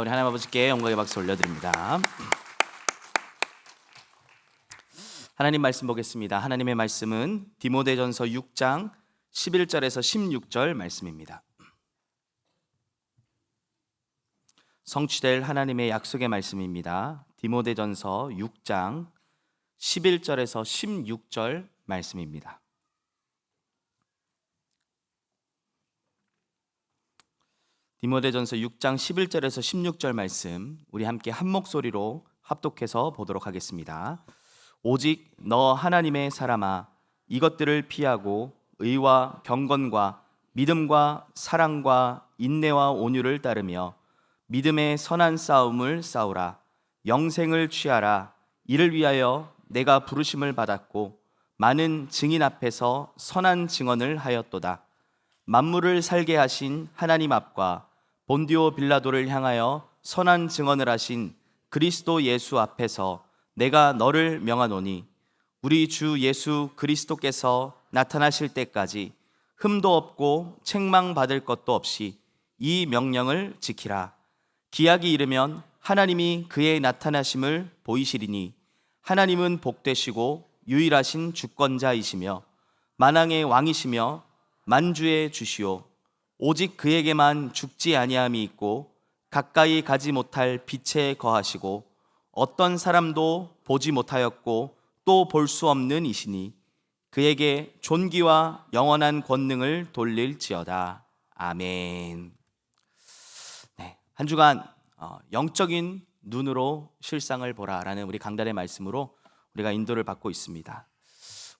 우리 하나님 아버지께 영광의 박수 올려드립니다. 하나님 말씀 보겠습니다. 하나님의 말씀은 디모데전서 6장 11절에서 16절 말씀입니다. 성취될 하나님의 약속의 말씀입니다. 디모데전서 6장 11절에서 16절 말씀입니다. 디모데전서 6장 11절에서 16절 말씀, 우리 함께 한 목소리로 합독해서 보도록 하겠습니다. 오직 너 하나님의 사람아, 이것들을 피하고 의와 경건과 믿음과 사랑과 인내와 온유를 따르며 믿음의 선한 싸움을 싸우라. 영생을 취하라. 이를 위하여 내가 부르심을 받았고 많은 증인 앞에서 선한 증언을 하였도다. 만물을 살게 하신 하나님 앞과 본디오 빌라도를 향하여 선한 증언을 하신 그리스도 예수 앞에서 내가 너를 명하노니 우리 주 예수 그리스도께서 나타나실 때까지 흠도 없고 책망받을 것도 없이 이 명령을 지키라. 기약이 이르면 하나님이 그의 나타나심을 보이시리니 하나님은 복되시고 유일하신 주권자이시며 만왕의 왕이시며 만주의 주시오. 오직 그에게만 죽지 아니함이 있고 가까이 가지 못할 빛에 거하시고 어떤 사람도 보지 못하였고 또 볼 수 없는 이시니 그에게 존귀와 영원한 권능을 돌릴지어다. 아멘. 네, 한 주간 영적인 눈으로 실상을 보라라는 우리 강단의 말씀으로 우리가 인도를 받고 있습니다.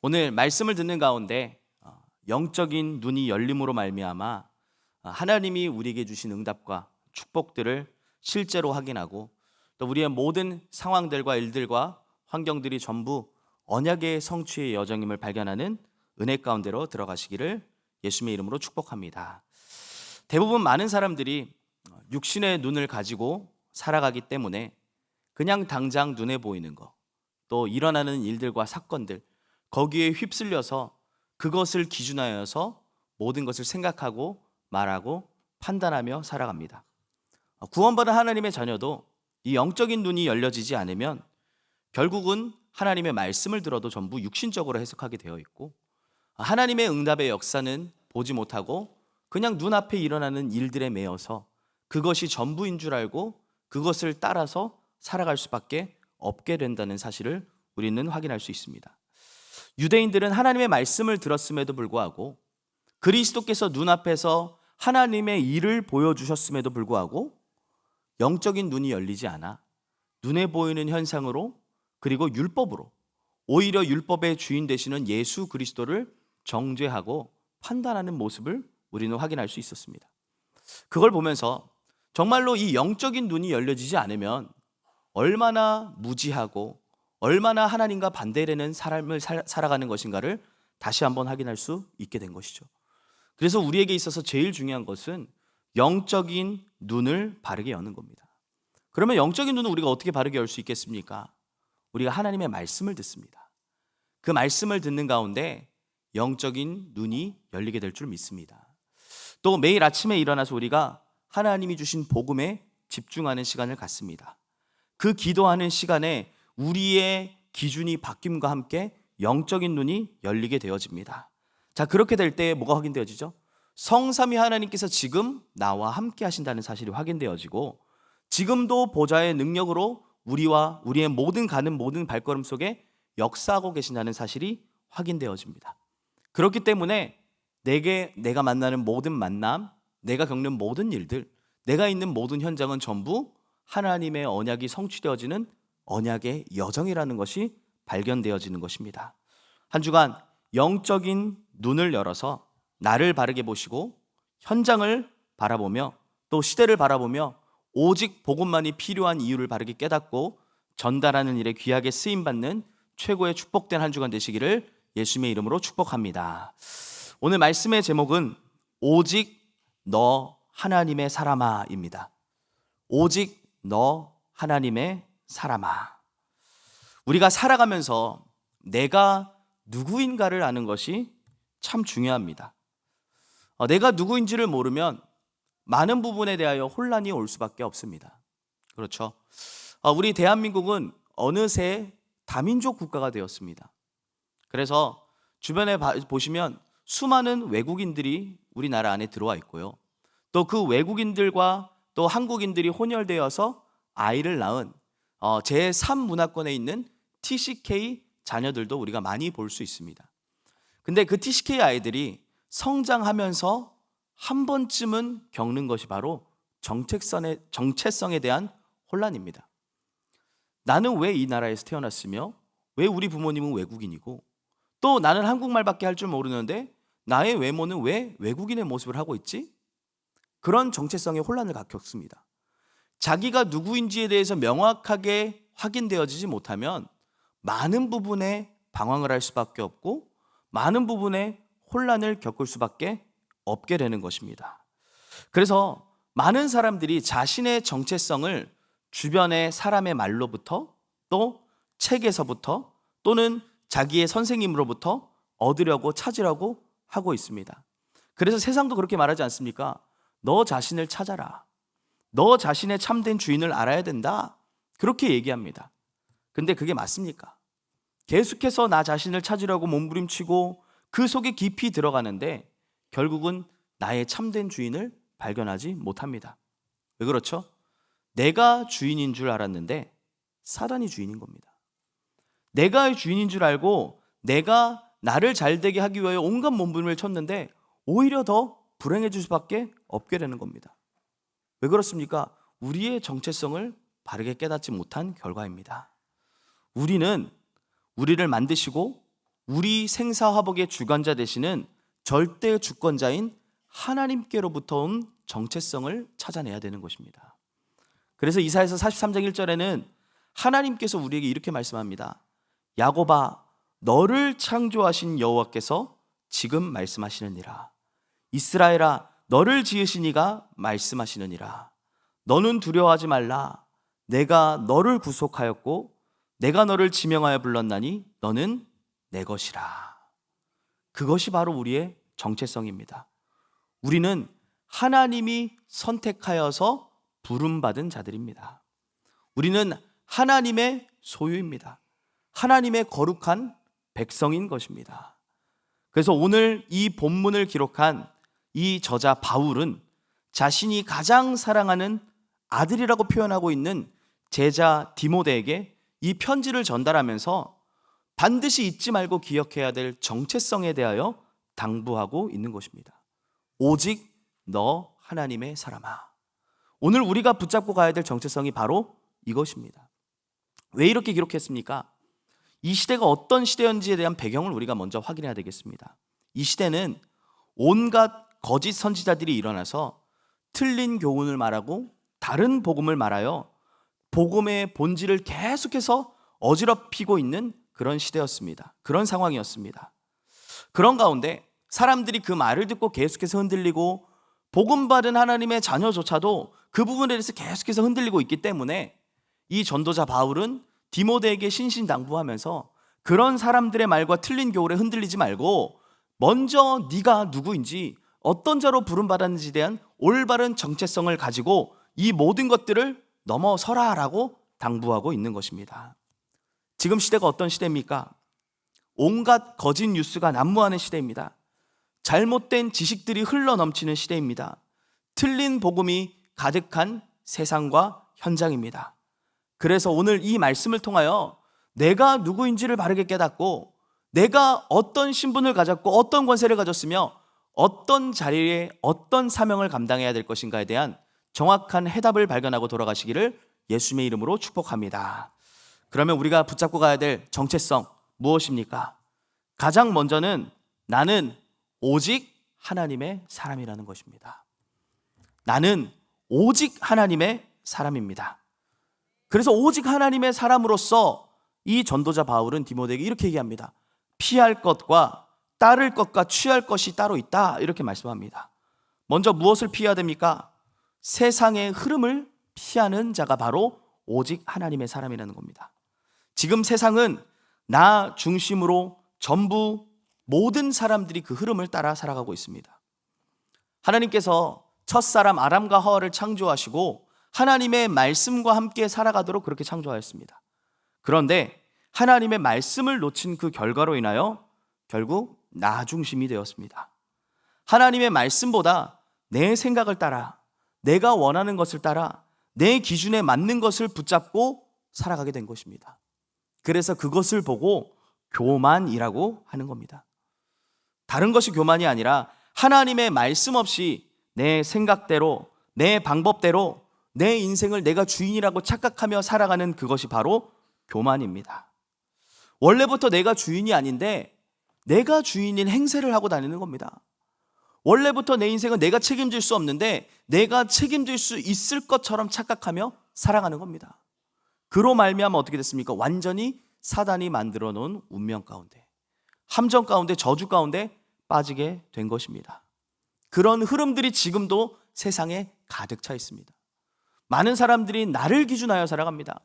오늘 말씀을 듣는 가운데 영적인 눈이 열림으로 말미암아 하나님이 우리에게 주신 응답과 축복들을 실제로 확인하고 또 우리의 모든 상황들과 일들과 환경들이 전부 언약의 성취의 여정임을 발견하는 은혜 가운데로 들어가시기를 예수님의 이름으로 축복합니다. 대부분 많은 사람들이 육신의 눈을 가지고 살아가기 때문에 그냥 당장 눈에 보이는 것, 또 일어나는 일들과 사건들, 거기에 휩쓸려서 그것을 기준하여서 모든 것을 생각하고 말하고 판단하며 살아갑니다. 구원받은 하나님의 자녀도 이 영적인 눈이 열려지지 않으면 결국은 하나님의 말씀을 들어도 전부 육신적으로 해석하게 되어 있고 하나님의 응답의 역사는 보지 못하고 그냥 눈앞에 일어나는 일들에 매여서 그것이 전부인 줄 알고 그것을 따라서 살아갈 수밖에 없게 된다는 사실을 우리는 확인할 수 있습니다. 유대인들은 하나님의 말씀을 들었음에도 불구하고 그리스도께서 눈앞에서 하나님의 일을 보여주셨음에도 불구하고 영적인 눈이 열리지 않아 눈에 보이는 현상으로 그리고 율법으로 오히려 율법의 주인 되시는 예수 그리스도를 정죄하고 판단하는 모습을 우리는 확인할 수 있었습니다. 그걸 보면서 정말로 이 영적인 눈이 열려지지 않으면 얼마나 무지하고 얼마나 하나님과 반대되는 삶을 살아가는 것인가를 다시 한번 확인할 수 있게 된 것이죠. 그래서 우리에게 있어서 제일 중요한 것은 영적인 눈을 바르게 여는 겁니다. 그러면 영적인 눈을 우리가 어떻게 바르게 열 수 있겠습니까? 우리가 하나님의 말씀을 듣습니다. 그 말씀을 듣는 가운데 영적인 눈이 열리게 될 줄 믿습니다. 또 매일 아침에 일어나서 우리가 하나님이 주신 복음에 집중하는 시간을 갖습니다. 그 기도하는 시간에 우리의 기준이 바뀜과 함께 영적인 눈이 열리게 되어집니다. 자, 그렇게 될 때 뭐가 확인되어지죠? 성삼위 하나님께서 지금 나와 함께 하신다는 사실이 확인되어지고 지금도 보좌의 능력으로 우리와 우리의 가는 모든 발걸음 속에 역사하고 계신다는 사실이 확인되어집니다. 그렇기 때문에 내가 만나는 모든 만남, 내가 겪는 모든 일들, 내가 있는 모든 현장은 전부 하나님의 언약이 성취되어지는 언약의 여정이라는 것이 발견되어지는 것입니다. 한 주간 영적인 눈을 열어서 나를 바르게 보시고 현장을 바라보며 또 시대를 바라보며 오직 복음만이 필요한 이유를 바르게 깨닫고 전달하는 일에 귀하게 쓰임받는 최고의 축복된 한 주간 되시기를 예수님의 이름으로 축복합니다. 오늘 말씀의 제목은 오직 너 하나님의 사람아입니다. 오직 너 하나님의 사람아. 우리가 살아가면서 내가 누구인가를 아는 것이 참 중요합니다. 내가 누구인지를 모르면 많은 부분에 대하여 혼란이 올 수밖에 없습니다. 그렇죠. 우리 대한민국은 어느새 다민족 국가가 되었습니다. 그래서 주변에 보시면 수많은 외국인들이 우리나라 안에 들어와 있고요. 또 그 외국인들과 또 한국인들이 혼혈되어서 아이를 낳은 제3문화권에 있는 TCK 자녀들도 우리가 많이 볼 수 있습니다. 근데 그 TCK 아이들이 성장하면서 한 번쯤은 겪는 것이 바로 정체성에 대한 혼란입니다. 나는 왜 이 나라에서 태어났으며 왜 우리 부모님은 외국인이고 또 나는 한국말밖에 할 줄 모르는데 나의 외모는 왜 외국인의 모습을 하고 있지? 그런 정체성의 혼란을 겪습니다. 자기가 누구인지에 대해서 명확하게 확인되어지지 못하면 많은 부분에 방황을 할 수밖에 없고 많은 부분에 혼란을 겪을 수밖에 없게 되는 것입니다. 그래서 많은 사람들이 자신의 정체성을 주변의 사람의 말로부터 또 책에서부터 또는 자기의 선생님으로부터 얻으려고 찾으려고 하고 있습니다. 그래서 세상도 그렇게 말하지 않습니까? 너 자신을 찾아라. 너 자신의 참된 주인을 알아야 된다. 그렇게 얘기합니다. 근데 그게 맞습니까? 계속해서 나 자신을 찾으려고 몸부림치고 그 속에 깊이 들어가는데 결국은 나의 참된 주인을 발견하지 못합니다. 왜 그렇죠? 내가 주인인 줄 알았는데 사단이 주인인 겁니다. 내가 주인인 줄 알고 내가 나를 잘되게 하기 위해 온갖 몸부림을 쳤는데 오히려 더 불행해질 수밖에 없게 되는 겁니다. 왜 그렇습니까? 우리의 정체성을 바르게 깨닫지 못한 결과입니다. 우리는 우리를 만드시고 우리 생사화복의 주관자 되시는 절대 주권자인 하나님께로부터 온 정체성을 찾아내야 되는 것입니다. 그래서 이사야서 43장 1절에는 하나님께서 우리에게 이렇게 말씀합니다. 야곱아, 너를 창조하신 여호와께서 지금 말씀하시느니라. 이스라엘아, 너를 지으신 이가 말씀하시느니라. 너는 두려워하지 말라. 내가 너를 구속하였고 내가 너를 지명하여 불렀나니 너는 내 것이라. 그것이 바로 우리의 정체성입니다. 우리는 하나님이 선택하여서 부름받은 자들입니다. 우리는 하나님의 소유입니다. 하나님의 거룩한 백성인 것입니다. 그래서 오늘 이 본문을 기록한 이 저자 바울은 자신이 가장 사랑하는 아들이라고 표현하고 있는 제자 디모데에게 이 편지를 전달하면서 반드시 잊지 말고 기억해야 될 정체성에 대하여 당부하고 있는 것입니다. 오직 너 하나님의 사람아. 오늘 우리가 붙잡고 가야 될 정체성이 바로 이것입니다. 왜 이렇게 기록했습니까? 이 시대가 어떤 시대였는지에 대한 배경을 우리가 먼저 확인해야 되겠습니다. 이 시대는 온갖 거짓 선지자들이 일어나서 틀린 교훈을 말하고 다른 복음을 말하여 복음의 본질을 계속해서 어지럽히고 있는 그런 시대였습니다. 그런 상황이었습니다. 그런 가운데 사람들이 그 말을 듣고 계속해서 흔들리고 복음 받은 하나님의 자녀조차도 그 부분에 대해서 계속해서 흔들리고 있기 때문에 이 전도자 바울은 디모데에게 신신당부하면서 그런 사람들의 말과 틀린 교훈에 흔들리지 말고 먼저 네가 누구인지 어떤 자로 부름받았는지에 대한 올바른 정체성을 가지고 이 모든 것들을 넘어서라라고 당부하고 있는 것입니다. 지금 시대가 어떤 시대입니까? 온갖 거짓 뉴스가 난무하는 시대입니다. 잘못된 지식들이 흘러넘치는 시대입니다. 틀린 복음이 가득한 세상과 현장입니다. 그래서 오늘 이 말씀을 통하여 내가 누구인지를 바르게 깨닫고 내가 어떤 신분을 가졌고 어떤 권세를 가졌으며 어떤 자리에 어떤 사명을 감당해야 될 것인가에 대한 정확한 해답을 발견하고 돌아가시기를 예수님의 이름으로 축복합니다. 그러면 우리가 붙잡고 가야 될 정체성 무엇입니까? 가장 먼저는 나는 오직 하나님의 사람이라는 것입니다. 나는 오직 하나님의 사람입니다. 그래서 오직 하나님의 사람으로서 이 전도자 바울은 디모데에게 이렇게 얘기합니다. 피할 것과 따를 것과 취할 것이 따로 있다, 이렇게 말씀합니다. 먼저 무엇을 피해야 됩니까? 세상의 흐름을 피하는 자가 바로 오직 하나님의 사람이라는 겁니다. 지금 세상은 나 중심으로 전부 모든 사람들이 그 흐름을 따라 살아가고 있습니다. 하나님께서 첫사람 아담과 하와를 창조하시고 하나님의 말씀과 함께 살아가도록 그렇게 창조하였습니다. 그런데 하나님의 말씀을 놓친 그 결과로 인하여 결국 나 중심이 되었습니다. 하나님의 말씀보다 내 생각을 따라, 내가 원하는 것을 따라 내 기준에 맞는 것을 붙잡고 살아가게 된 것입니다. 그래서 그것을 보고 교만이라고 하는 겁니다. 다른 것이 교만이 아니라 하나님의 말씀 없이 내 생각대로, 내 방법대로 내 인생을 내가 주인이라고 착각하며 살아가는 그것이 바로 교만입니다. 원래부터 내가 주인이 아닌데 내가 주인인 행세를 하고 다니는 겁니다. 원래부터 내 인생은 내가 책임질 수 없는데 내가 책임질 수 있을 것처럼 착각하며 살아가는 겁니다. 그로 말미암아 어떻게 됐습니까? 완전히 사단이 만들어 놓은 운명 가운데, 함정 가운데, 저주 가운데 빠지게 된 것입니다. 그런 흐름들이 지금도 세상에 가득 차 있습니다. 많은 사람들이 나를 기준하여 살아갑니다.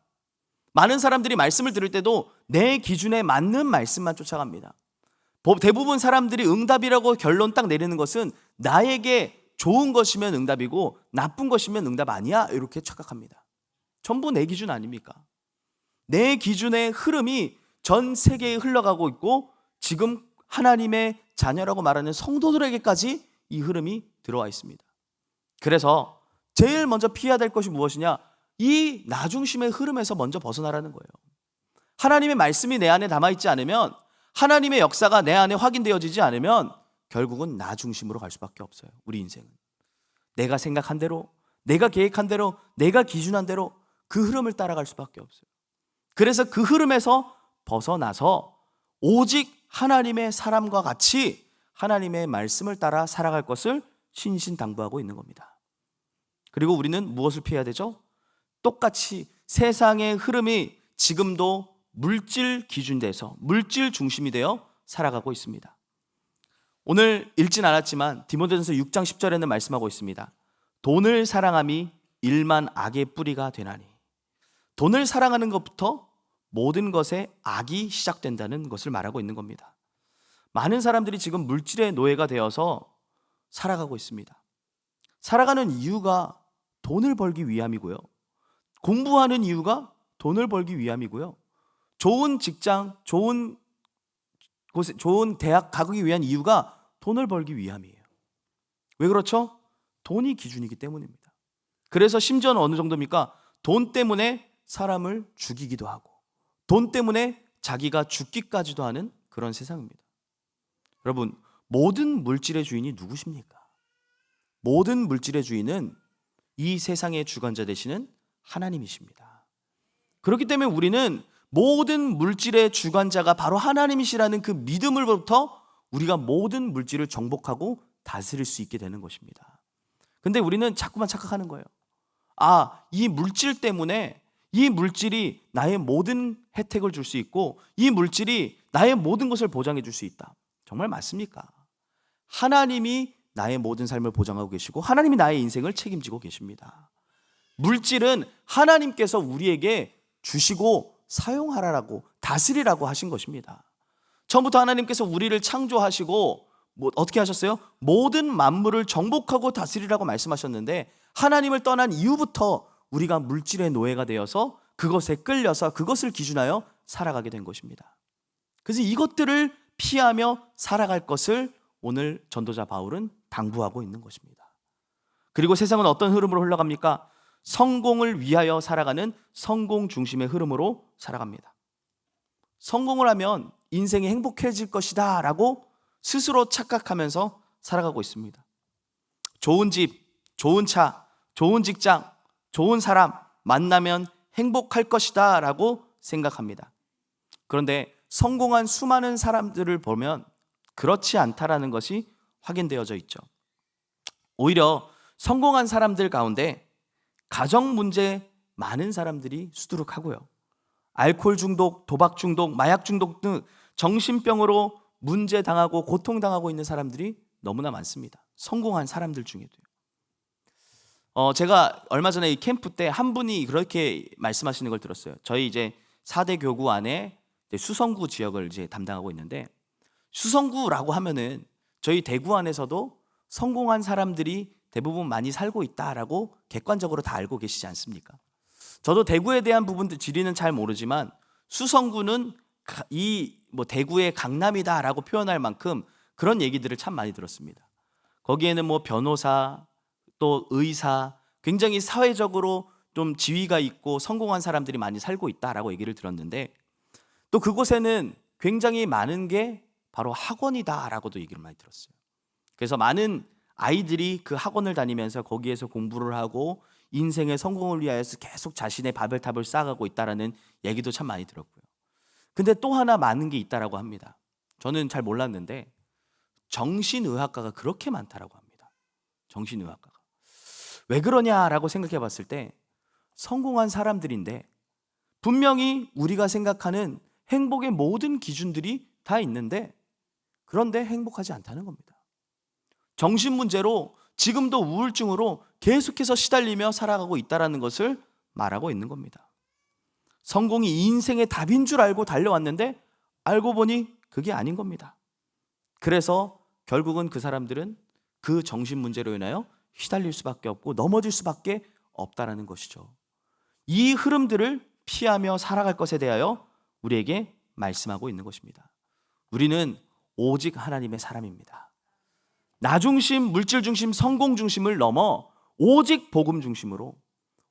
많은 사람들이 말씀을 들을 때도 내 기준에 맞는 말씀만 쫓아갑니다. 대부분 사람들이 응답이라고 결론 딱 내리는 것은 나에게 좋은 것이면 응답이고 나쁜 것이면 응답 아니야, 이렇게 착각합니다. 전부 내 기준 아닙니까? 내 기준의 흐름이 전 세계에 흘러가고 있고 지금 하나님의 자녀라고 말하는 성도들에게까지 이 흐름이 들어와 있습니다. 그래서 제일 먼저 피해야 될 것이 무엇이냐? 이 나 중심의 흐름에서 먼저 벗어나라는 거예요. 하나님의 말씀이 내 안에 남아있지 않으면, 하나님의 역사가 내 안에 확인되어지지 않으면 결국은 나 중심으로 갈 수밖에 없어요. 우리 인생은 내가 생각한 대로, 내가 계획한 대로, 내가 기준한 대로 그 흐름을 따라갈 수밖에 없어요. 그래서 그 흐름에서 벗어나서 오직 하나님의 사람과 같이 하나님의 말씀을 따라 살아갈 것을 신신당부하고 있는 겁니다. 그리고 우리는 무엇을 피해야 되죠? 똑같이 세상의 흐름이 지금도 물질 기준돼서 물질 중심이 되어 살아가고 있습니다. 오늘 읽진 않았지만 디모데전서 6장 10절에는 말씀하고 있습니다. 돈을 사랑함이 일만 악의 뿌리가 되나니. 돈을 사랑하는 것부터 모든 것에 악이 시작된다는 것을 말하고 있는 겁니다. 많은 사람들이 지금 물질의 노예가 되어서 살아가고 있습니다. 살아가는 이유가 돈을 벌기 위함이고요. 공부하는 이유가 돈을 벌기 위함이고요. 좋은 직장, 좋은 곳에, 좋은 대학 가기 위한 이유가 돈을 벌기 위함이에요. 왜 그렇죠? 돈이 기준이기 때문입니다. 그래서 심지어는 어느 정도입니까? 돈 때문에 사람을 죽이기도 하고 돈 때문에 자기가 죽기까지도 하는 그런 세상입니다. 여러분, 모든 물질의 주인이 누구십니까? 모든 물질의 주인은 이 세상의 주관자 되시는 하나님이십니다. 그렇기 때문에 우리는 모든 물질의 주관자가 바로 하나님이시라는 그 믿음으로부터 우리가 모든 물질을 정복하고 다스릴 수 있게 되는 것입니다. 근데 우리는 자꾸만 착각하는 거예요. 이 물질 때문에 이 물질이 나의 모든 혜택을 줄 수 있고 이 물질이 나의 모든 것을 보장해 줄 수 있다. 정말 맞습니까? 하나님이 나의 모든 삶을 보장하고 계시고 하나님이 나의 인생을 책임지고 계십니다. 물질은 하나님께서 우리에게 주시고 사용하라고, 다스리라고 하신 것입니다. 처음부터 하나님께서 우리를 창조하시고 어떻게 하셨어요? 모든 만물을 정복하고 다스리라고 말씀하셨는데 하나님을 떠난 이후부터 우리가 물질의 노예가 되어서 그것에 끌려서 그것을 기준하여 살아가게 된 것입니다. 그래서 이것들을 피하며 살아갈 것을 오늘 전도자 바울은 당부하고 있는 것입니다. 그리고 세상은 어떤 흐름으로 흘러갑니까? 성공을 위하여 살아가는 성공 중심의 흐름으로 살아갑니다. 성공을 하면 인생이 행복해질 것이다 라고 스스로 착각하면서 살아가고 있습니다. 좋은 집, 좋은 차, 좋은 직장, 좋은 사람 만나면 행복할 것이다 라고 생각합니다. 그런데 성공한 수많은 사람들을 보면 그렇지 않다라는 것이 확인되어져 있죠. 오히려 성공한 사람들 가운데 가정 문제 많은 사람들이 수두룩하고요. 알코올 중독, 도박 중독, 마약 중독 등 정신병으로 문제 당하고 고통당하고 있는 사람들이 너무나 많습니다. 성공한 사람들 중에도요. 제가 얼마 전에 이 캠프 때 한 분이 그렇게 말씀하시는 걸 들었어요. 저희 이제 4대 교구 안에 수성구 지역을 이제 담당하고 있는데 수성구라고 하면은 저희 대구 안에서도 성공한 사람들이 대부분 많이 살고 있다라고 객관적으로 다 알고 계시지 않습니까? 저도 대구에 대한 부분들 지리는 잘 모르지만 수성구는 이 대구의 강남이다라고 표현할 만큼 그런 얘기들을 참 많이 들었습니다. 거기에는 변호사 또 의사 굉장히 사회적으로 좀 지위가 있고 성공한 사람들이 많이 살고 있다라고 얘기를 들었는데 또 그곳에는 굉장히 많은 게 바로 학원이다라고도 얘기를 많이 들었어요. 그래서 많은 아이들이 그 학원을 다니면서 거기에서 공부를 하고 인생의 성공을 위하여서 계속 자신의 바벨탑을 쌓아가고 있다라는 얘기도 참 많이 들었고요. 근데 또 하나 많은 게 있다라고 합니다. 저는 잘 몰랐는데 정신의학과가 그렇게 많다라고 합니다. 정신의학과가. 왜 그러냐라고 생각해 봤을 때 성공한 사람들인데 분명히 우리가 생각하는 행복의 모든 기준들이 다 있는데 그런데 행복하지 않다는 겁니다. 정신 문제로 지금도 우울증으로 계속해서 시달리며 살아가고 있다는 것을 말하고 있는 겁니다. 성공이 인생의 답인 줄 알고 달려왔는데 알고 보니 그게 아닌 겁니다. 그래서 결국은 그 사람들은 그 정신 문제로 인하여 휘달릴 수밖에 없고 넘어질 수밖에 없다는 것이죠. 이 흐름들을 피하며 살아갈 것에 대하여 우리에게 말씀하고 있는 것입니다. 우리는 오직 하나님의 사람입니다. 나 중심, 물질 중심, 성공 중심을 넘어 오직 복음 중심으로,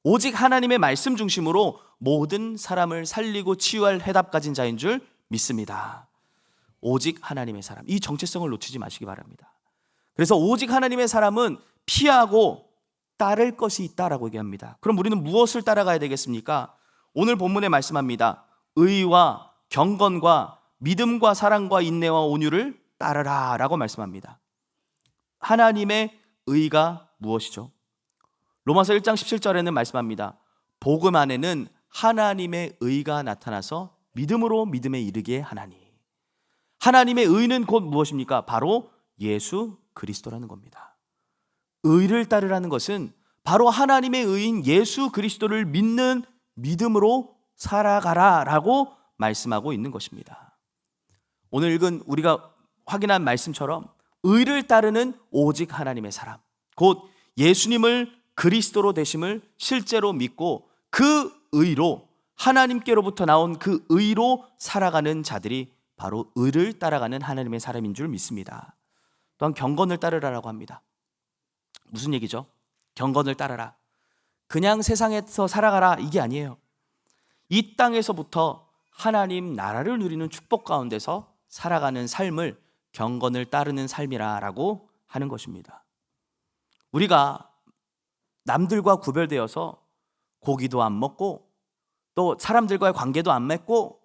오직 하나님의 말씀 중심으로 모든 사람을 살리고 치유할 해답 가진 자인 줄 믿습니다. 오직 하나님의 사람, 이 정체성을 놓치지 마시기 바랍니다. 그래서 오직 하나님의 사람은 피하고 따를 것이 있다라고 얘기합니다. 그럼 우리는 무엇을 따라가야 되겠습니까? 오늘 본문에 말씀합니다. 의와 경건과 믿음과 사랑과 인내와 온유를 따르라 라고 말씀합니다. 하나님의 의가 무엇이죠? 로마서 1장 17절에는 말씀합니다. 복음 안에는 하나님의 의가 나타나서 믿음으로 믿음에 이르게 하나니. 하나님의 의는 곧 무엇입니까? 바로 예수 그리스도라는 겁니다. 의를 따르라는 것은 바로 하나님의 의인 예수 그리스도를 믿는 믿음으로 살아가라라고 말씀하고 있는 것입니다. 오늘 읽은 우리가 확인한 말씀처럼 의를 따르는 오직 하나님의 사람, 곧 예수님을 그리스도로 되심을 실제로 믿고 그 의로, 하나님께로부터 나온 그 의로 살아가는 자들이 바로 의를 따라가는 하나님의 사람인 줄 믿습니다. 또한 경건을 따르라라고 합니다. 무슨 얘기죠? 경건을 따르라. 그냥 세상에서 살아가라 이게 아니에요. 이 땅에서부터 하나님 나라를 누리는 축복 가운데서 살아가는 삶을 경건을 따르는 삶이라고 하는 것입니다. 우리가 남들과 구별되어서 고기도 안 먹고 또 사람들과의 관계도 안 맺고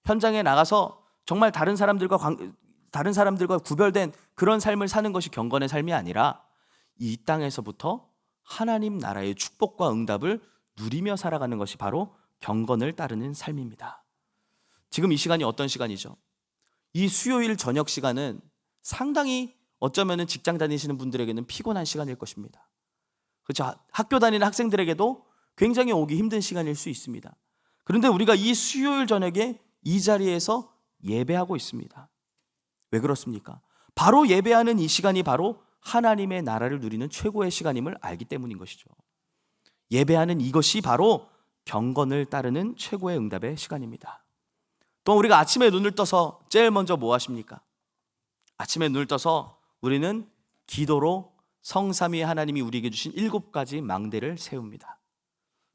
현장에 나가서 정말 다른 사람들과 구별된 그런 삶을 사는 것이 경건의 삶이 아니라 이 땅에서부터 하나님 나라의 축복과 응답을 누리며 살아가는 것이 바로 경건을 따르는 삶입니다. 지금 이 시간이 어떤 시간이죠? 이 수요일 저녁 시간은 상당히 어쩌면 직장 다니시는 분들에게는 피곤한 시간일 것입니다. 그렇죠? 학교 다니는 학생들에게도 굉장히 오기 힘든 시간일 수 있습니다. 그런데 우리가 이 수요일 저녁에 이 자리에서 예배하고 있습니다. 왜 그렇습니까? 바로 예배하는 이 시간이 바로 하나님의 나라를 누리는 최고의 시간임을 알기 때문인 것이죠. 예배하는 이것이 바로 경건을 따르는 최고의 응답의 시간입니다. 또 우리가 아침에 눈을 떠서 제일 먼저 뭐 하십니까? 아침에 눈을 떠서 우리는 기도로 성삼위 하나님이 우리에게 주신 7가지 망대를 세웁니다.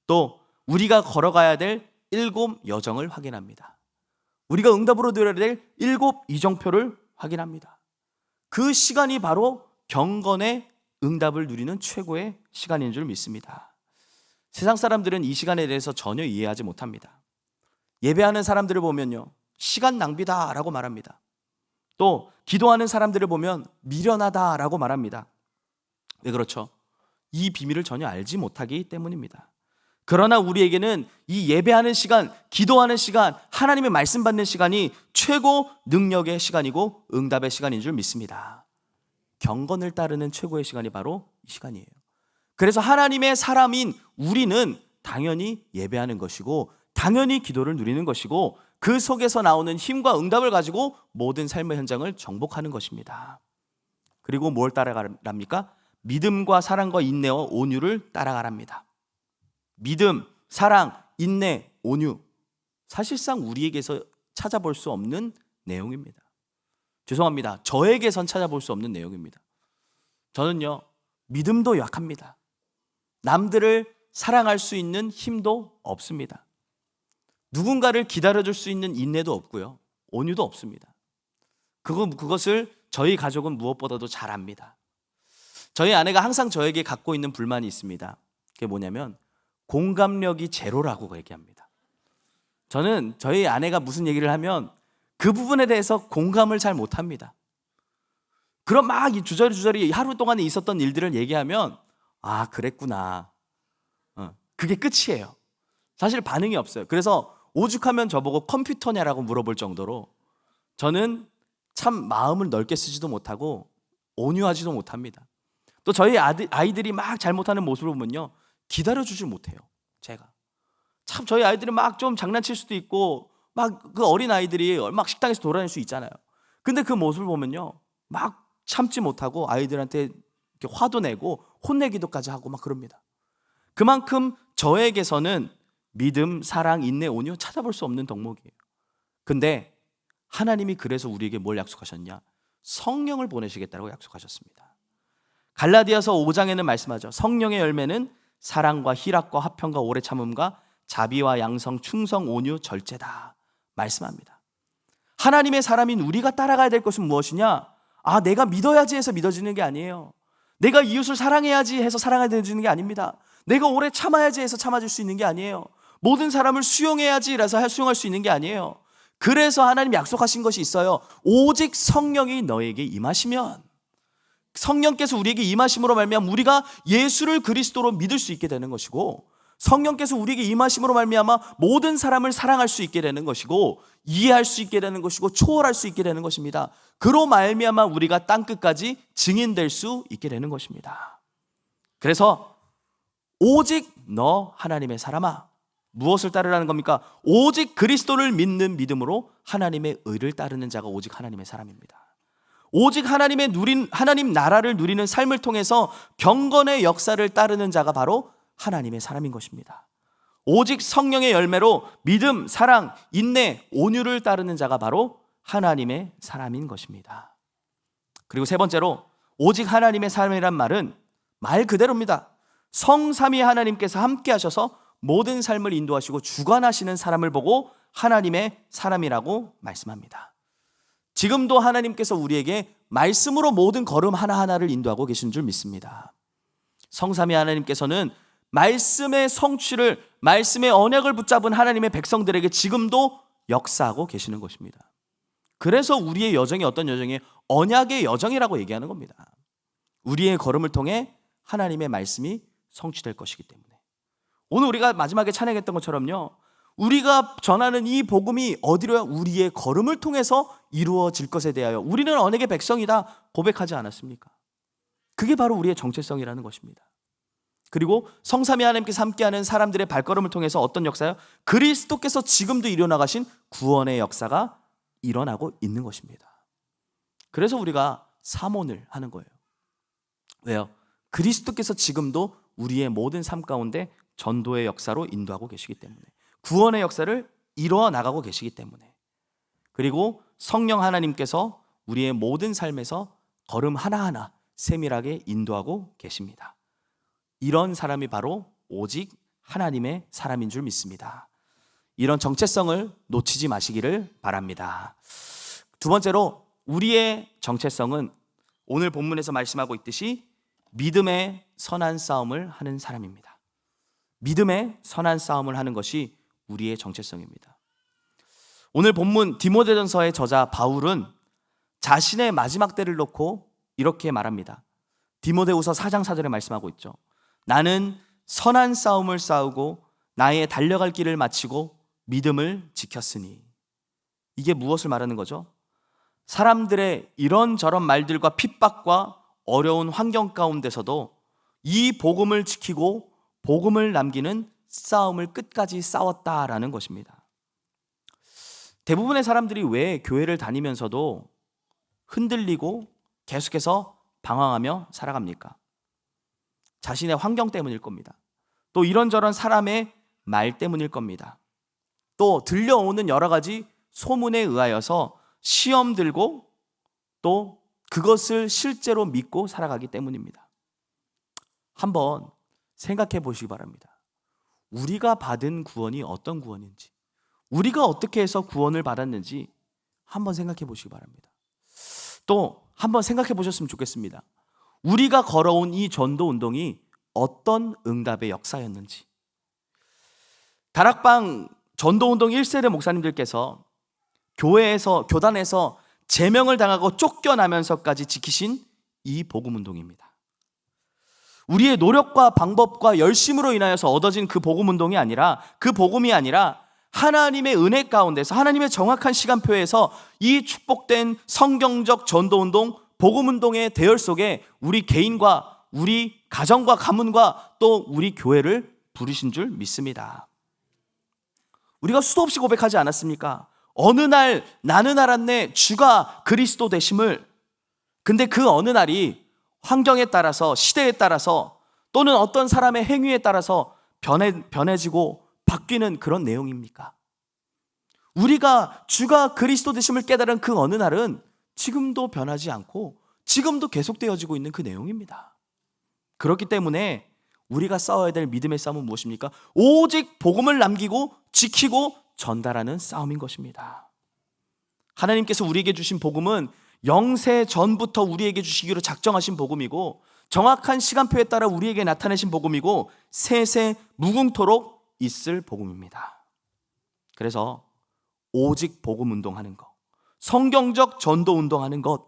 또 우리가 걸어가야 될 7 여정을 확인합니다. 우리가 응답으로 드려야 될 7 이정표를 확인합니다. 그 시간이 바로 경건의 응답을 누리는 최고의 시간인 줄 믿습니다. 세상 사람들은 이 시간에 대해서 전혀 이해하지 못합니다. 예배하는 사람들을 보면요, 시간 낭비다라고 말합니다. 또 기도하는 사람들을 보면 미련하다라고 말합니다. 왜 그렇죠? 이 비밀을 전혀 알지 못하기 때문입니다. 그러나 우리에게는 이 예배하는 시간, 기도하는 시간, 하나님의 말씀 받는 시간이 최고 능력의 시간이고 응답의 시간인 줄 믿습니다. 경건을 따르는 최고의 시간이 바로 이 시간이에요. 그래서 하나님의 사람인 우리는 당연히 예배하는 것이고 당연히 기도를 누리는 것이고 그 속에서 나오는 힘과 응답을 가지고 모든 삶의 현장을 정복하는 것입니다. 그리고 뭘 따라갑니까? 믿음과 사랑과 인내와 온유를 따라가랍니다. 믿음, 사랑, 인내, 온유. 사실상 우리에게서 찾아볼 수 없는 내용입니다. 죄송합니다. 저에게선 찾아볼 수 없는 내용입니다. 저는요, 믿음도 약합니다. 남들을 사랑할 수 있는 힘도 없습니다. 누군가를 기다려줄 수 있는 인내도 없고요, 온유도 없습니다. 그것을 저희 가족은 무엇보다도 잘 압니다. 저희 아내가 항상 저에게 갖고 있는 불만이 있습니다. 그게 뭐냐면 공감력이 제로라고 얘기합니다. 저는 저희 아내가 무슨 얘기를 하면 그 부분에 대해서 공감을 잘 못합니다. 그럼 막 주저리 하루 동안에 있었던 일들을 얘기하면 아, 그랬구나, 그게 끝이에요. 사실 반응이 없어요. 그래서 오죽하면 저보고 컴퓨터냐라고 물어볼 정도로 저는 참 마음을 넓게 쓰지도 못하고 온유하지도 못합니다. 또 저희 아이들이 막 잘못하는 모습을 보면요, 기다려주질 못해요. 제가 참 저희 아이들이 막 좀 장난칠 수도 있고 막 그 어린 아이들이 막 식당에서 돌아다닐 수 있잖아요. 근데 그 모습을 보면요, 막 참지 못하고 아이들한테 이렇게 화도 내고 혼내기도까지 하고 막 그럽니다. 그만큼 저에게서는 믿음, 사랑, 인내, 온유 찾아볼 수 없는 덕목이에요. 근데 하나님이 그래서 우리에게 뭘 약속하셨냐? 성령을 보내시겠다고 약속하셨습니다. 갈라디아서 5장에는 말씀하죠. 성령의 열매는 사랑과 희락과 화평과 오래 참음과 자비와 양성, 충성, 온유, 절제다 말씀합니다. 하나님의 사람인 우리가 따라가야 될 것은 무엇이냐? 아, 내가 믿어야지 해서 믿어지는 게 아니에요. 내가 이웃을 사랑해야지 해서 사랑해지는 게 아닙니다. 내가 오래 참아야지 해서 참아줄 수 있는 게 아니에요. 모든 사람을 수용해야지 라서 수용할 수 있는 게 아니에요. 그래서 하나님 약속하신 것이 있어요. 오직 성령이 너에게 임하시면, 성령께서 우리에게 임하심으로 말미암아 우리가 예수를 그리스도로 믿을 수 있게 되는 것이고, 성령께서 우리에게 임하심으로 말미암아 모든 사람을 사랑할 수 있게 되는 것이고, 이해할 수 있게 되는 것이고, 초월할 수 있게 되는 것입니다. 그로 말미암아 우리가 땅끝까지 증인될 수 있게 되는 것입니다. 그래서 오직 너 하나님의 사람아, 무엇을 따르라는 겁니까? 오직 그리스도를 믿는 믿음으로 하나님의 의를 따르는 자가 오직 하나님의 사람입니다. 오직 하나님 나라를 누리는 삶을 통해서 경건의 역사를 따르는 자가 바로 하나님의 사람인 것입니다. 오직 성령의 열매로 믿음, 사랑, 인내, 온유를 따르는 자가 바로 하나님의 사람인 것입니다. 그리고 세 번째로, 오직 하나님의 사람이란 말은 말 그대로입니다. 성삼위 하나님께서 함께 하셔서 모든 삶을 인도하시고 주관하시는 사람을 보고 하나님의 사람이라고 말씀합니다. 지금도 하나님께서 우리에게 말씀으로 모든 걸음 하나하나를 인도하고 계신 줄 믿습니다. 성삼위 하나님께서는 말씀의 성취를, 말씀의 언약을 붙잡은 하나님의 백성들에게 지금도 역사하고 계시는 것입니다. 그래서 우리의 여정이 어떤 여정이에요? 언약의 여정이라고 얘기하는 겁니다. 우리의 걸음을 통해 하나님의 말씀이 성취될 것이기 때문에. 오늘 우리가 마지막에 찬양했던 것처럼요, 우리가 전하는 이 복음이 어디로야? 우리의 걸음을 통해서 이루어질 것에 대하여 우리는 언약의 백성이다 고백하지 않았습니까? 그게 바로 우리의 정체성이라는 것입니다. 그리고 성삼위 하나님께서 함께하는 사람들의 발걸음을 통해서 어떤 역사요? 그리스도께서 지금도 이뤄나가신 구원의 역사가 일어나고 있는 것입니다. 그래서 우리가 사모를 하는 거예요. 왜요? 그리스도께서 지금도 우리의 모든 삶 가운데 전도의 역사로 인도하고 계시기 때문에, 구원의 역사를 이루어 나가고 계시기 때문에, 그리고 성령 하나님께서 우리의 모든 삶에서 걸음 하나하나 세밀하게 인도하고 계십니다. 이런 사람이 바로 오직 하나님의 사람인 줄 믿습니다. 이런 정체성을 놓치지 마시기를 바랍니다. 두 번째로, 우리의 정체성은 오늘 본문에서 말씀하고 있듯이 믿음의 선한 싸움을 하는 사람입니다. 믿음의 선한 싸움을 하는 것이 우리의 정체성입니다. 오늘 본문 디모데전서의 저자 바울은 자신의 마지막 때를 놓고 이렇게 말합니다. 디모데후서 4장 4절에 말씀하고 있죠. 나는 선한 싸움을 싸우고 나의 달려갈 길을 마치고 믿음을 지켰으니. 이게 무엇을 말하는 거죠? 사람들의 이런저런 말들과 핍박과 어려운 환경 가운데서도 이 복음을 지키고 복음을 남기는 싸움을 끝까지 싸웠다라는 것입니다. 대부분의 사람들이 왜 교회를 다니면서도 흔들리고 계속해서 방황하며 살아갑니까? 자신의 환경 때문일 겁니다. 또 이런저런 사람의 말 때문일 겁니다. 또 들려오는 여러 가지 소문에 의하여서 시험 들고 또 그것을 실제로 믿고 살아가기 때문입니다. 한번 생각해 보시기 바랍니다. 우리가 받은 구원이 어떤 구원인지, 우리가 어떻게 해서 구원을 받았는지 한번 생각해 보시기 바랍니다. 또 한번 생각해 보셨으면 좋겠습니다. 우리가 걸어온 이 전도 운동이 어떤 응답의 역사였는지. 다락방 전도운동 1세대 목사님들께서 교단에서 제명을 당하고 쫓겨나면서까지 지키신 이 복음운동입니다. 우리의 노력과 방법과 열심으로 인하여서 얻어진 그 복음운동이 아니라, 그 복음이 아니라 하나님의 은혜 가운데서, 하나님의 정확한 시간표에서 이 축복된 성경적 전도운동, 복음운동의 대열 속에 우리 개인과 우리 가정과 가문과 또 우리 교회를 부르신 줄 믿습니다. 우리가 수도 없이 고백하지 않았습니까? 어느 날 나는 알았네, 주가 그리스도 되심을. 근데 그 어느 날이 환경에 따라서, 시대에 따라서, 또는 어떤 사람의 행위에 따라서 변해지고 바뀌는 그런 내용입니까? 우리가 주가 그리스도 되심을 깨달은 그 어느 날은 지금도 변하지 않고 지금도 계속되어지고 있는 그 내용입니다. 그렇기 때문에 우리가 싸워야 될 믿음의 싸움은 무엇입니까? 오직 복음을 남기고 지키고 전달하는 싸움인 것입니다. 하나님께서 우리에게 주신 복음은 영세 전부터 우리에게 주시기로 작정하신 복음이고, 정확한 시간표에 따라 우리에게 나타내신 복음이고, 세세 무궁토록 있을 복음입니다. 그래서 오직 복음 운동하는 것, 성경적 전도 운동하는 것,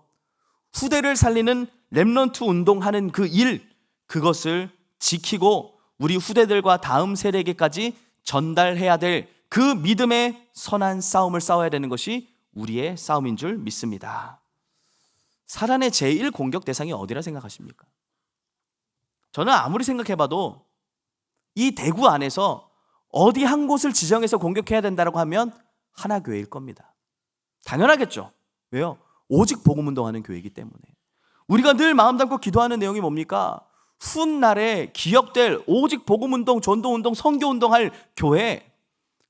후대를 살리는 렘넌트 운동하는 그 일, 그것을 지키고 우리 후대들과 다음 세대에게까지 전달해야 될 그 믿음의 선한 싸움을 싸워야 되는 것이 우리의 싸움인 줄 믿습니다. 사단의 제1 공격 대상이 어디라 생각하십니까? 저는 아무리 생각해봐도 이 대구 안에서 어디 한 곳을 지정해서 공격해야 된다고 하면 하나교회일 겁니다. 당연하겠죠. 왜요? 오직 복음운동하는 교회이기 때문에. 우리가 늘 마음 담고 기도하는 내용이 뭡니까? 훗날에 기억될 오직 복음운동, 전도운동, 선교운동할 교회,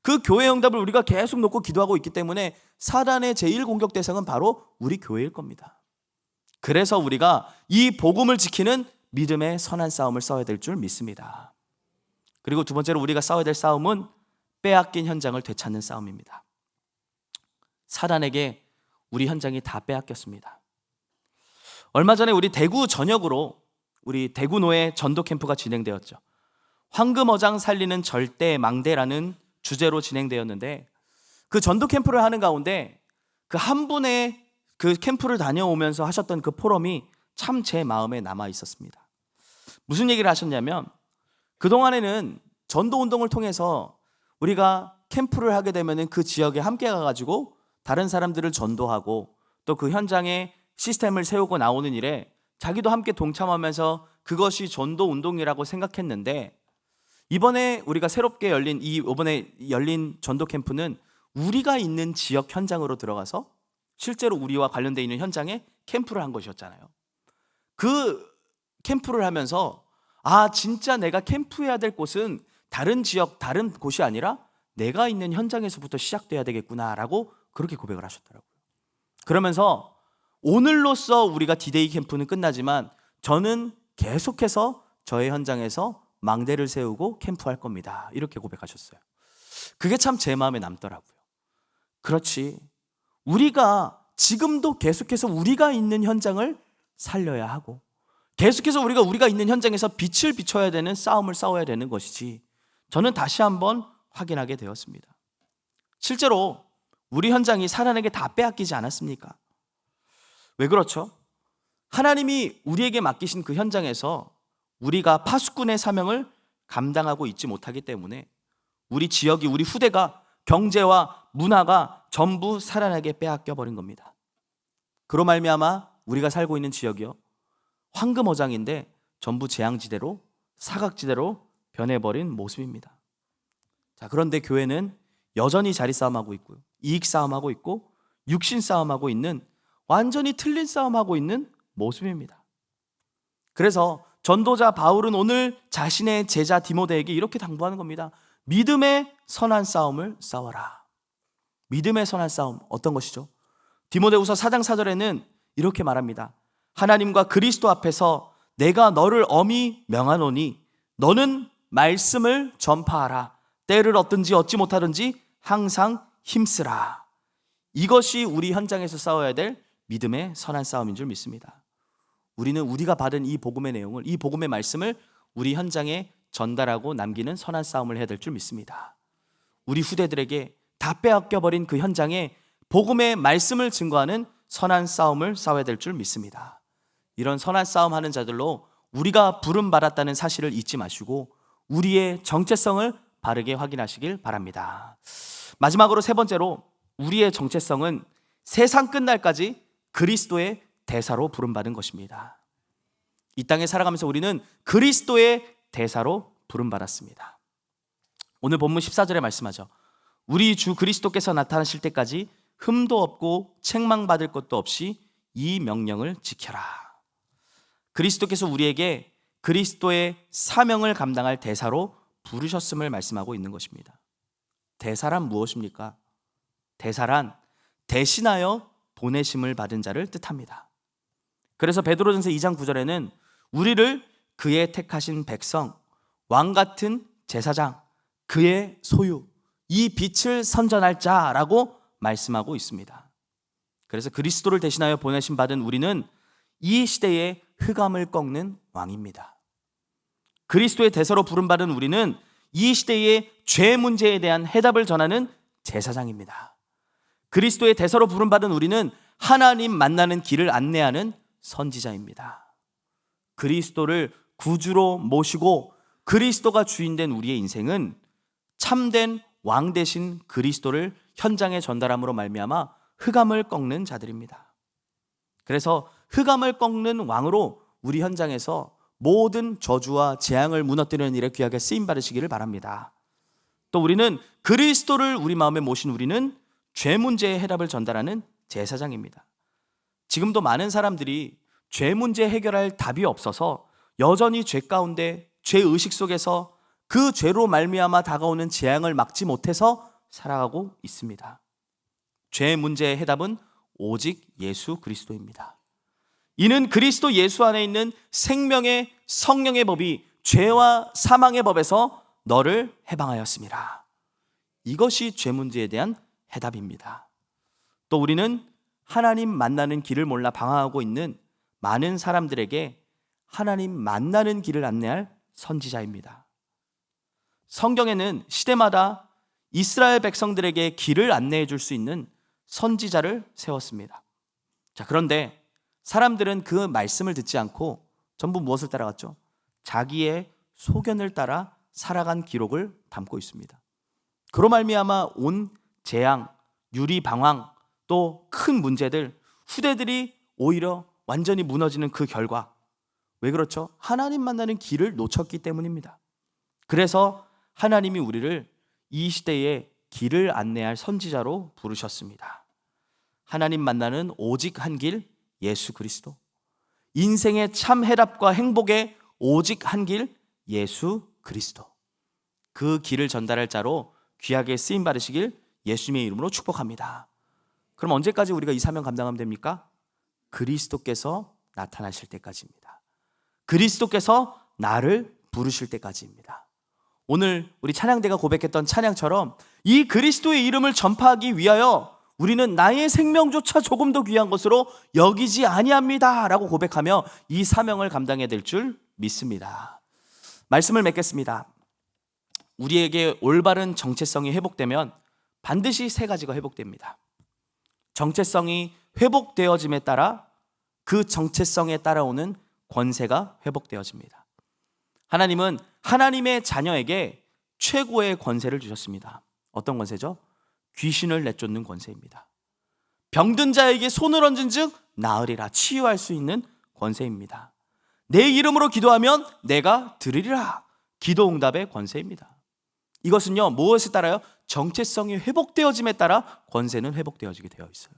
그 교회 응답을 우리가 계속 놓고 기도하고 있기 때문에 사단의 제1공격 대상은 바로 우리 교회일 겁니다. 그래서 우리가 이 복음을 지키는 믿음의 선한 싸움을 싸워야 될 줄 믿습니다. 그리고 두 번째로 우리가 싸워야 될 싸움은 빼앗긴 현장을 되찾는 싸움입니다. 사단에게 우리 현장이 다 빼앗겼습니다. 얼마 전에 우리 대구 전역으로 우리 대구노회 전도 캠프가 진행되었죠. 황금어장 살리는 절대 망대라는 주제로 진행되었는데, 그 전도 캠프를 하는 가운데 그 한 분의 그 캠프를 다녀오면서 하셨던 그 포럼이 참 제 마음에 남아 있었습니다. 무슨 얘기를 하셨냐면, 그동안에는 전도 운동을 통해서 우리가 캠프를 하게 되면 그 지역에 함께 가가지고 다른 사람들을 전도하고 또 그 현장에 시스템을 세우고 나오는 일에 자기도 함께 동참하면서 그것이 전도 운동이라고 생각했는데, 이번에 우리가 새롭게 열린 이번에 열린 전도 캠프는 우리가 있는 지역 현장으로 들어가서 실제로 우리와 관련되어 있는 현장에 캠프를 한 것이었잖아요. 그 캠프를 하면서 진짜 내가 캠프해야 될 곳은 다른 지역, 다른 곳이 아니라 내가 있는 현장에서부터 시작돼야 되겠구나라고 그렇게 고백을 하셨더라고요. 그러면서 오늘로써 우리가 디데이 캠프는 끝나지만 저는 계속해서 저의 현장에서 망대를 세우고 캠프할 겁니다. 이렇게 고백하셨어요. 그게 참 제 마음에 남더라고요. 그렇지, 우리가 지금도 계속해서 우리가 있는 현장을 살려야 하고 계속해서 우리가 있는 현장에서 빛을 비춰야 되는 싸움을 싸워야 되는 것이지, 저는 다시 한번 확인하게 되었습니다. 실제로 우리 현장이 사단에게 다 빼앗기지 않았습니까? 왜 그렇죠? 하나님이 우리에게 맡기신 그 현장에서 우리가 파수꾼의 사명을 감당하고 있지 못하기 때문에 우리 지역이, 우리 후대가, 경제와 문화가 전부 사단에게 빼앗겨 버린 겁니다. 그로 말미암아 우리가 살고 있는 지역이요, 황금어장인데 전부 재앙지대로, 사각지대로 변해버린 모습입니다. 자, 그런데 교회는 여전히 자리 싸움하고 있고요, 이익 싸움하고 있고, 육신 싸움하고 있는, 완전히 틀린 싸움하고 있는 모습입니다. 그래서 전도자 바울은 오늘 자신의 제자 디모데에게 이렇게 당부하는 겁니다. 믿음의 선한 싸움을 싸워라. 믿음의 선한 싸움, 어떤 것이죠? 디모데후서 4장 4절에는 이렇게 말합니다. 하나님과 그리스도 앞에서 내가 너를 엄히 명하노니 너는 말씀을 전파하라. 때를 얻든지 얻지 못하든지 항상 힘쓰라. 이것이 우리 현장에서 싸워야 될 믿음의 선한 싸움인 줄 믿습니다. 우리는 우리가 받은 이 복음의 내용을, 이 복음의 말씀을 우리 현장에 전달하고 남기는 선한 싸움을 해야 될 줄 믿습니다. 우리 후대들에게 다 빼앗겨버린 그 현장에 복음의 말씀을 증거하는 선한 싸움을 싸워야 될 줄 믿습니다. 이런 선한 싸움 하는 자들로 우리가 부름받았다는 사실을 잊지 마시고 우리의 정체성을 바르게 확인하시길 바랍니다. 마지막으로 세 번째로, 우리의 정체성은 세상 끝날까지 그리스도의 대사로 부름받은 것입니다. 이 땅에 살아가면서 우리는 그리스도의 대사로 부름받았습니다. 오늘 본문 14절에 말씀하죠. 우리 주 그리스도께서 나타나실 때까지 흠도 없고 책망받을 것도 없이 이 명령을 지켜라. 그리스도께서 우리에게 그리스도의 사명을 감당할 대사로 부르셨음을 말씀하고 있는 것입니다. 대사란 무엇입니까? 대사란 대신하여 보내심을 받은 자를 뜻합니다. 그래서 베드로전서 2장 9절에는 우리를 그의 택하신 백성, 왕 같은 제사장, 그의 소유, 이 빛을 선전할 자라고 말씀하고 있습니다. 그래서 그리스도를 대신하여 보내심 받은 우리는 이 시대의 흑암을 꺾는 왕입니다. 그리스도의 대사로 부름받은 우리는 이 시대의 죄 문제에 대한 해답을 전하는 제사장입니다. 그리스도의 대사로 부름받은 우리는 하나님 만나는 길을 안내하는 선지자입니다. 그리스도를 구주로 모시고 그리스도가 주인된 우리의 인생은 참된 왕 대신 그리스도를 현장에 전달함으로 말미암아 흑암을 꺾는 자들입니다. 그래서 흑암을 꺾는 왕으로 우리 현장에서 모든 저주와 재앙을 무너뜨리는 일에 귀하게 쓰임 받으시기를 바랍니다. 또 우리는 그리스도를 우리 마음에 모신 우리는 죄 문제의 해답을 전달하는 제사장입니다. 지금도 많은 사람들이 죄 문제 해결할 답이 없어서 여전히 죄 가운데 죄의식 속에서 그 죄로 말미암아 다가오는 재앙을 막지 못해서 살아가고 있습니다. 죄 문제의 해답은 오직 예수 그리스도입니다. 이는 그리스도 예수 안에 있는 생명의 성령의 법이 죄와 사망의 법에서 너를 해방하였습니다. 이것이 죄 문제에 대한 해답입니다. 또 우리는 하나님 만나는 길을 몰라 방황하고 있는 많은 사람들에게 하나님 만나는 길을 안내할 선지자입니다. 성경에는 시대마다 이스라엘 백성들에게 길을 안내해 줄 수 있는 선지자를 세웠습니다. 자, 그런데 사람들은 그 말씀을 듣지 않고 전부 무엇을 따라갔죠? 자기의 소견을 따라 살아간 기록을 담고 있습니다. 그로 말미암아 온 재앙, 유리방황, 또 큰 문제들, 후대들이 오히려 완전히 무너지는 그 결과, 왜 그렇죠? 하나님 만나는 길을 놓쳤기 때문입니다. 그래서 하나님이 우리를 이 시대에 길을 안내할 선지자로 부르셨습니다. 하나님 만나는 오직 한 길, 예수 그리스도. 인생의 참 해답과 행복의 오직 한 길, 예수 그리스도. 그 길을 전달할 자로 귀하게 쓰임 받으시길 예수님의 이름으로 축복합니다. 그럼 언제까지 우리가 이 사명 감당하면 됩니까? 그리스도께서 나타나실 때까지입니다. 그리스도께서 나를 부르실 때까지입니다. 오늘 우리 찬양대가 고백했던 찬양처럼 이 그리스도의 이름을 전파하기 위하여 우리는 나의 생명조차 조금 더 귀한 것으로 여기지 아니합니다 라고 고백하며 이 사명을 감당해야 될 줄 믿습니다. 말씀을 맺겠습니다. 우리에게 올바른 정체성이 회복되면 반드시 세 가지가 회복됩니다. 정체성이 회복되어짐에 따라 그 정체성에 따라오는 권세가 회복되어집니다. 하나님은 하나님의 자녀에게 최고의 권세를 주셨습니다. 어떤 권세죠? 귀신을 내쫓는 권세입니다. 병든 자에게 손을 얹은 즉 나으리라, 치유할 수 있는 권세입니다. 내 이름으로 기도하면 내가 들으리라, 기도 응답의 권세입니다. 이것은요, 무엇에 따라요? 정체성이 회복되어짐에 따라 권세는 회복되어지게 되어 있어요.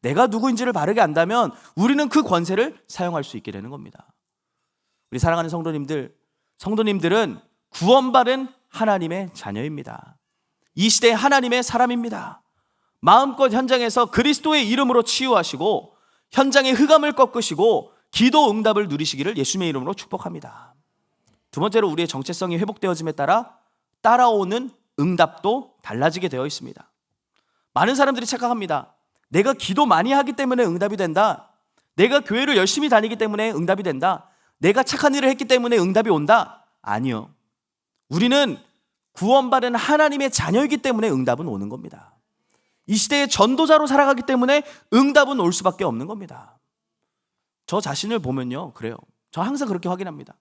내가 누구인지를 바르게 안다면 우리는 그 권세를 사용할 수 있게 되는 겁니다. 우리 사랑하는 성도님들은 구원받은 하나님의 자녀입니다. 이 시대의 하나님의 사람입니다. 마음껏 현장에서 그리스도의 이름으로 치유하시고 현장의 흑암을 꺾으시고 기도 응답을 누리시기를 예수님의 이름으로 축복합니다. 두 번째로 우리의 정체성이 회복되어짐에 따라 따라오는 응답도 달라지게 되어 있습니다. 많은 사람들이 착각합니다. 내가 기도 많이 하기 때문에 응답이 된다. 내가 교회를 열심히 다니기 때문에 응답이 된다. 내가 착한 일을 했기 때문에 응답이 온다. 아니요. 우리는 구원받은 하나님의 자녀이기 때문에 응답은 오는 겁니다. 이 시대의 전도자로 살아가기 때문에 응답은 올 수밖에 없는 겁니다. 저 자신을 보면요, 그래요. 저 항상 그렇게 확인합니다.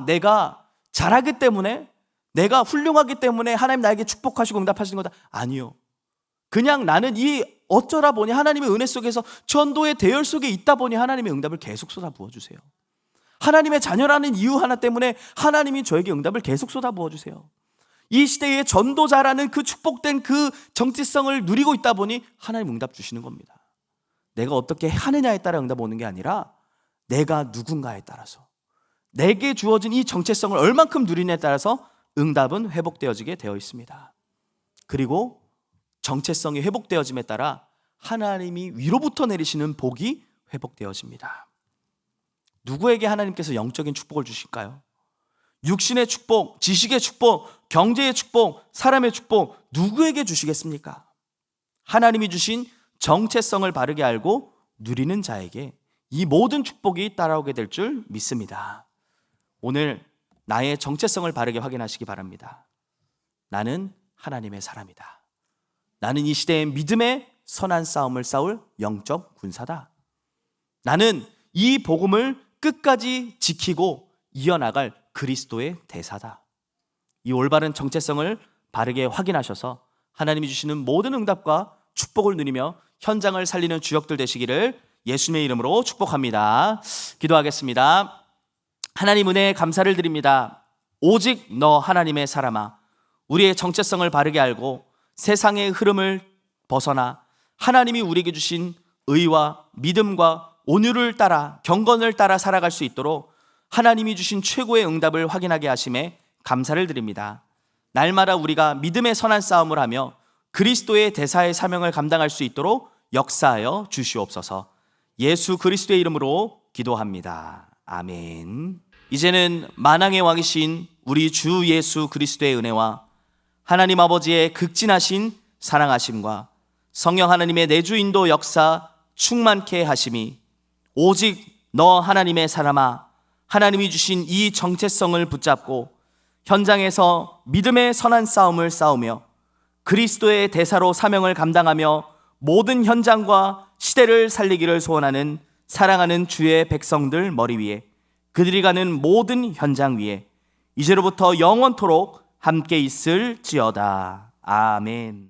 내가 잘하기 때문에, 내가 훌륭하기 때문에 하나님 나에게 축복하시고 응답하시는 거다. 아니요. 그냥 나는 이 어쩌다 보니 하나님의 은혜 속에서 전도의 대열 속에 있다 보니 하나님의 응답을 계속 쏟아 부어주세요. 하나님의 자녀라는 이유 하나 때문에 하나님이 저에게 응답을 계속 쏟아 부어주세요. 이 시대의 전도자라는 그 축복된 그 정체성을 누리고 있다 보니 하나님 응답 주시는 겁니다. 내가 어떻게 하느냐에 따라 응답 오는 게 아니라 내가 누군가에 따라서, 내게 주어진 이 정체성을 얼만큼 누리냐에 따라서 응답은 회복되어지게 되어 있습니다. 그리고 정체성이 회복되어짐에 따라 하나님이 위로부터 내리시는 복이 회복되어집니다. 누구에게 하나님께서 영적인 축복을 주실까요? 육신의 축복, 지식의 축복, 경제의 축복, 사람의 축복, 누구에게 주시겠습니까? 하나님이 주신 정체성을 바르게 알고 누리는 자에게 이 모든 축복이 따라오게 될 줄 믿습니다. 오늘 나의 정체성을 바르게 확인하시기 바랍니다. 나는 하나님의 사람이다. 나는 이 시대의 믿음의 선한 싸움을 싸울 영적 군사다. 나는 이 복음을 끝까지 지키고 이어나갈 그리스도의 대사다. 이 올바른 정체성을 바르게 확인하셔서 하나님이 주시는 모든 응답과 축복을 누리며 현장을 살리는 주역들 되시기를 예수님의 이름으로 축복합니다. 기도하겠습니다. 하나님 은혜에 감사를 드립니다. 오직 너 하나님의 사람아, 우리의 정체성을 바르게 알고 세상의 흐름을 벗어나 하나님이 우리에게 주신 의와 믿음과 온유를 따라, 경건을 따라 살아갈 수 있도록 하나님이 주신 최고의 응답을 확인하게 하심에 감사를 드립니다. 날마다 우리가 믿음의 선한 싸움을 하며 그리스도의 대사의 사명을 감당할 수 있도록 역사하여 주시옵소서. 예수 그리스도의 이름으로 기도합니다. 아멘. 이제는 만왕의 왕이신 우리 주 예수 그리스도의 은혜와 하나님 아버지의 극진하신 사랑하심과 성령 하나님의 내주 인도 역사 충만케 하심이 오직 너 하나님의 사람아, 하나님이 주신 이 정체성을 붙잡고 현장에서 믿음의 선한 싸움을 싸우며 그리스도의 대사로 사명을 감당하며 모든 현장과 시대를 살리기를 소원하는 사랑하는 주의 백성들 머리 위에, 그들이 가는 모든 현장 위에 이제로부터 영원토록 함께 있을지어다. 아멘.